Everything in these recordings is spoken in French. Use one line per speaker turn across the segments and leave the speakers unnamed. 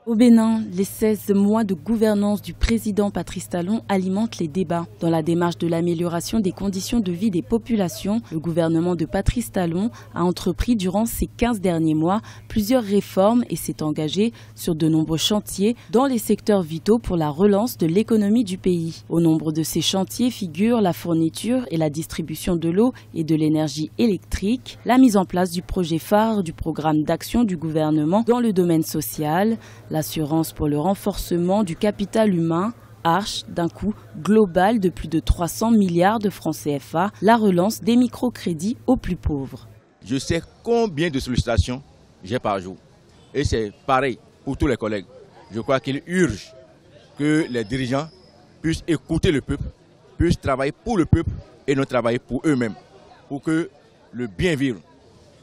Au Bénin, les 16 mois de gouvernance du président Patrice Talon alimentent les débats. Dans la démarche de l'amélioration des conditions de vie des populations, le gouvernement de Patrice Talon a entrepris durant ces 15 derniers mois plusieurs réformes et s'est engagé sur de nombreux chantiers dans les secteurs vitaux pour la relance de l'économie du pays. Au nombre de ces chantiers figurent la fourniture et la distribution de l'eau et de l'énergie électrique, la mise en place du projet phare du programme d'action du gouvernement dans le domaine social, l'assurance pour le renforcement du capital humain, Arche, d'un coût global de plus de 300 milliards de francs CFA, la relance des microcrédits aux plus pauvres.
Je sais combien de sollicitations j'ai par jour. Et c'est pareil pour tous les collègues. Je crois qu'il urge que les dirigeants puissent écouter le peuple, puissent travailler pour le peuple et non travailler pour eux-mêmes, pour que le bien vivre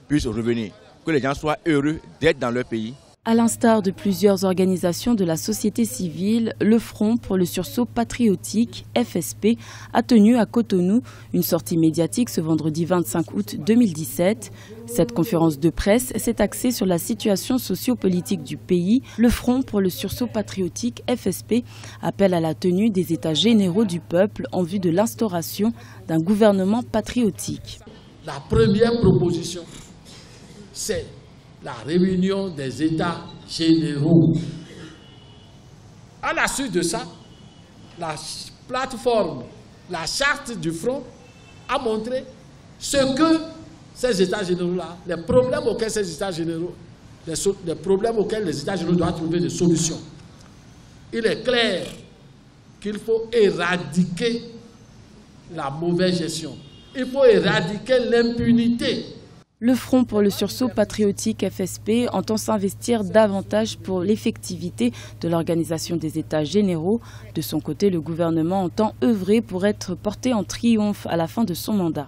puisse revenir, que les gens soient heureux d'être dans leur pays.
À l'instar de plusieurs organisations de la société civile, le Front pour le sursaut patriotique, FSP, a tenu à Cotonou une sortie médiatique ce vendredi 25 août 2017. Cette conférence de presse s'est axée sur la situation socio-politique du pays. Le Front pour le sursaut patriotique, FSP, appelle à la tenue des États généraux du peuple en vue de l'instauration d'un gouvernement patriotique.
La première proposition, c'est la réunion des États généraux. À la suite de ça, la plateforme, la charte du Front a montré ce que ces États généraux-là, les problèmes auxquels ces États généraux, les problèmes auxquels les États généraux doivent trouver des solutions. Il est clair qu'il faut éradiquer la mauvaise gestion. Il faut éradiquer l'impunité.
Le Front pour le sursaut patriotique FSP entend s'investir davantage pour l'effectivité de l'organisation des États généraux. De son côté, le gouvernement entend œuvrer pour être porté en triomphe à la fin de son mandat.